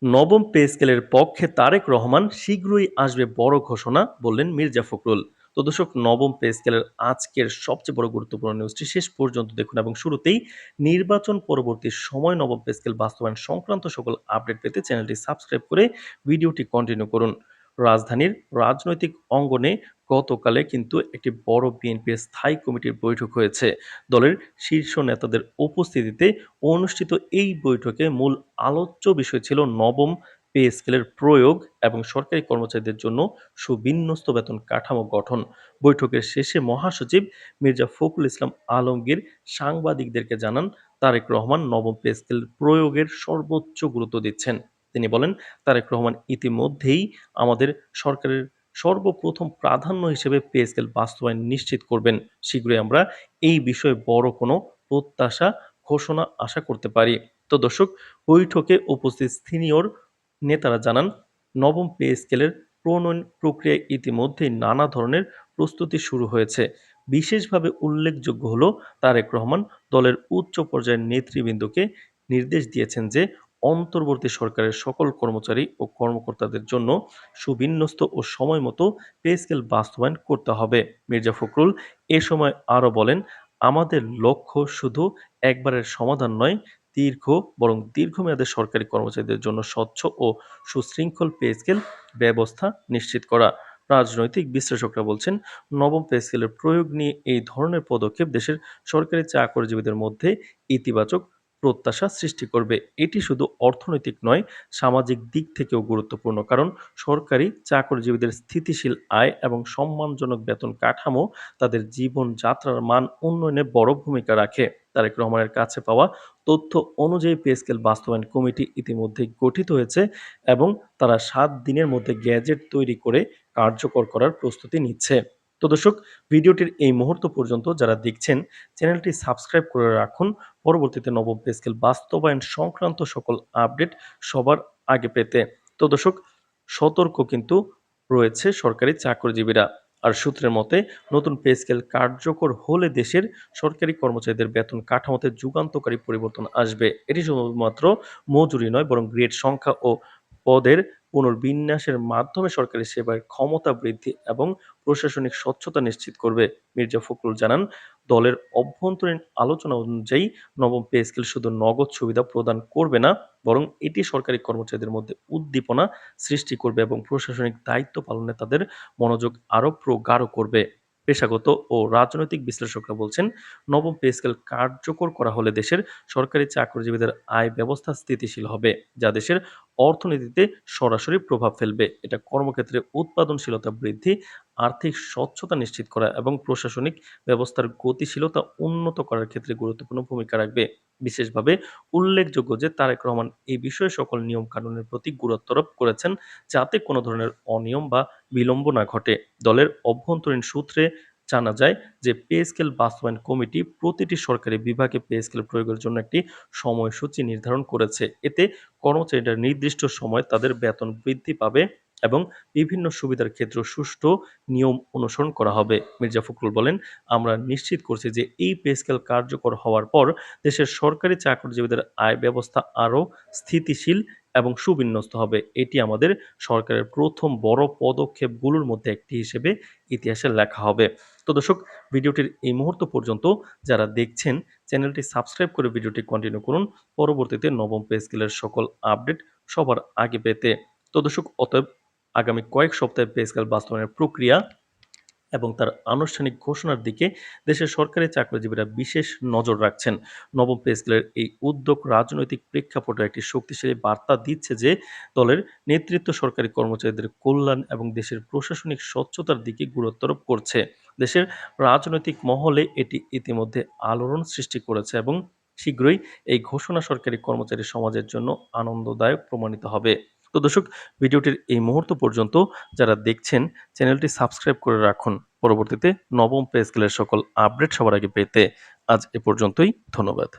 নবম পে স্কেলের পক্ষে তারেক রহমান, শীঘ্রই আসবে বড় ঘোষণা, বললেন মির্জা ফখরুল। তো দর্শক, নবম পে স্কেলের আজকের সবচেয়ে বড় গুরুত্বপূর্ণ নিউজটি শেষ পর্যন্ত দেখুন এবং শুরুতেই নির্বাচন পরবর্তী সময় নবম পে স্কেল বাস্তবায়ন সংক্রান্ত সকল আপডেট পেতে চ্যানেলটি সাবস্ক্রাইব করে ভিডিওটি কন্টিনিউ করুন। রাজধানীর রাজনৈতিক অঙ্গনে গতকালে কিন্তু একটি বড় বিএনপির স্থায়ী কমিটির বৈঠক হয়েছে। দলের শীর্ষ নেতাদের উপস্থিতিতে অনুষ্ঠিত এই বৈঠকে মূল আলোচ্য বিষয় ছিল নবম পে স্কেলের প্রয়োগ এবং সরকারি কর্মচারীদের জন্য সুবিন্যস্ত বেতন কাঠামো গঠন। বৈঠকের শেষে মহাসচিব মির্জা ফখরুল ইসলাম আলমগীর সাংবাদিকদেরকে জানান, তারেক রহমান নবম পে স্কেল প্রয়োগের সর্বোচ্চ গুরুত্ব দিচ্ছেন। তিনি বলেন, তারেক রহমান ইতিমধ্যেই আমাদের সরকারের সর্বপ্রথম প্রাধান্য হিসেবে পে স্কেল বাস্তবায়ন নিশ্চিত করবেন। শীঘ্রই আমরা এই বিষয়ে বড় কোনো প্রত্যাশা ঘোষণা আশা করতে পারি। তো দর্শক, বৈঠকে উপস্থিত সিনিয়র নেতারা জানান, নবম পে স্কেলের প্রণয়ন প্রক্রিয়ায় ইতিমধ্যেই নানা ধরনের প্রস্তুতি শুরু হয়েছে। বিশেষভাবে উল্লেখযোগ্য হলো, তারেক রহমান দলের উচ্চ পর্যায়ের নেতৃবৃন্দকে নির্দেশ দিয়েছেন যে অন্তর্বর্তী সরকারের সকল কর্মচারী ও কর্মকর্তাদের জন্য সুবিন্যস্ত ও সময় মতো পে স্কেল বাস্তবায়ন করতে হবে। মির্জা ফখরুল এ সময় আরও বলেন, আমাদের লক্ষ্য শুধু একবারের সমাধান নয়, দীর্ঘমেয়াদে সরকারি কর্মচারীদের জন্য স্বচ্ছ ও সুশৃঙ্খল পে স্কেল ব্যবস্থা নিশ্চিত করা। রাজনৈতিক বিশ্লেষকরা বলছেন, নবম পে স্কেলের প্রয়োগ নিয়ে এই ধরনের পদক্ষেপ দেশের সরকারি চাকরিজীবীদের মধ্যে ইতিবাচক প্রত্যাশা সৃষ্টি করবে। এটি শুধু অর্থনৈতিক নয়, সামাজিক দিক থেকেও গুরুত্বপূর্ণ। কারণ সরকারি চাকরিজীবীদের স্থিতিশীল আয় এবং সম্মানজনক বেতন কাঠামো তাদের জীবনযাত্রার মান উন্নয়নে বড় ভূমিকা রাখে। তারেক রহমানের কাছে পাওয়া তথ্য অনুযায়ী পে স্কেল বাস্তবায়ন কমিটি ইতিমধ্যেই গঠিত হয়েছে এবং তারা ৭ দিনের মধ্যে গ্যাজেট তৈরি করে কার্যকর করার প্রস্তুতি নিচ্ছে। তো দর্শক, ভিডিওটির এই মুহূর্ত পর্যন্ত যারা দেখছেন, চ্যানেলটি সাবস্ক্রাইব করে রাখুন পরবর্তীতে নবম পে স্কেল বাস্তবায়ন সংক্রান্ত সকল আপডেট সবার আগে পেতে। তো দর্শক, সতর্ক কিন্তু রয়েছে সরকারি চাকরিজীবীরা। আর সূত্রের মতে, নতুন পে স্কেল কার্যকর হলে দেশের সরকারি কর্মচারীদের বেতন কাঠামোতে যুগান্তকারী পরিবর্তন আসবে। এটি শুধুমাত্র মজুরি নয়, বরং গ্রেড সংখ্যা ও পদের পুনর্বিন্যাসের মাধ্যমে সরকারি সেবার ক্ষমতা বৃদ্ধি এবং প্রশাসনিক স্বচ্ছতা নিশ্চিত করবে। মির্জা ফখরুল জানান, দলের অভ্যন্তরীণ আলোচনা অনুযায়ী নবম পে স্কেল শুধু নগদ সুবিধা প্রদান করবে না, বরং এটি সরকারি কর্মচারীদের মধ্যে উদ্দীপনা সৃষ্টি করবে এবং প্রশাসনিক দায়িত্ব পালনে তাদের মনোযোগ আরও প্রগাঢ় করবে। পেশাগত ও রাজনৈতিক বিশ্লেষকরা বলছেন, নবম পে স্কেল কার্যকর করা হলে দেশের সরকারি চাকরিজীবীদের আয় ব্যবস্থা স্থিতিশীল হবে, যা দেশের অর্থনীতিতে সরাসরি প্রভাব ফেলবে। এটা কর্মক্ষেত্রে উৎপাদনশীলতা বৃদ্ধি, আর্থিক স্বচ্ছতা নিশ্চিত করা এবং প্রশাসনিক ব্যবস্থার গতিশীলতা উন্নত করার ক্ষেত্রে গুরুত্বপূর্ণ ভূমিকা রাখবে। বিশেষভাবে উল্লেখযোগ্য যে তারেক রহমান এই বিষয়ে সকল নিয়ম কানুনের প্রতি গুরুত্বারোপ করেছেন, যাতে কোনো ধরনের অনিয়ম বা বিলম্ব না ঘটে। দলের অভ্যন্তরীণ সূত্রে জানা যায় যে পে স্কেল বাস্তবায়ন কমিটি প্রতিটি সরকারি বিভাগে পে স্কেল প্রয়োগের জন্য একটি সময়সূচি নির্ধারণ করেছে। এতে কর্মচারীরা নির্দিষ্ট সময় তাদের বেতন বৃদ্ধি পাবে এবং বিভিন্ন সুবিধার ক্ষেত্রে সুষ্ঠু নিয়ম অনুসরণ করা হবে। মির্জা ফখরুল বলেন, আমরা নিশ্চিত করছি যে এই পে স্কেল কার্যকর হওয়ার পর দেশের সরকারি চাকরিজীবীদের আয় ব্যবস্থা আরও স্থিতিশীল এবং সুবিন্যস্ত হবে। এটি আমাদের সরকারের প্রথম বড় পদক্ষেপগুলোর মধ্যে একটি হিসেবে ইতিহাসে লেখা হবে। তো দর্শক, ভিডিওটির এই মুহূর্ত পর্যন্ত যারা দেখছেন, চ্যানেলটি সাবস্ক্রাইব করে ভিডিওটি কন্টিনিউ করুন পরবর্তীতে নবম পে স্কেলের সকল আপডেট সবার আগে পেতে। তো দর্শক, অতএব আগামী কয়েক সপ্তাহে পে স্কেল বাস্তবায়নের প্রক্রিয়া এবং তার আনুষ্ঠানিক ঘোষণার দিকে দেশের সরকারি চাকরিজীবীরা বিশেষ নজর রাখছেন। নবম পে স্কেলের এই উদ্যোগ রাজনৈতিক প্রেক্ষাপটে একটি শক্তিশালী বার্তা দিচ্ছে যে দলের নেতৃত্ব সরকারি কর্মচারীদের কল্যাণ এবং দেশের প্রশাসনিক স্বচ্ছতার দিকে গুরুত্বারোপ করছে। দেশের রাজনৈতিক মহলে এটি ইতিমধ্যে আলোড়ন সৃষ্টি করেছে এবং শীঘ্রই এই ঘোষণা সরকারি কর্মচারী সমাজের জন্য আনন্দদায়ক প্রমাণিত হবে। তো দর্শক, ভিডিওটির এই মুহূর্ত পর্যন্ত যারা দেখছেন, চ্যানেলটি সাবস্ক্রাইব করে রাখুন পরবর্তীতে নবম পে স্কেলের সকল আপডেট সবার আগে পেতে। আজ এ পর্যন্তই। ধন্যবাদ।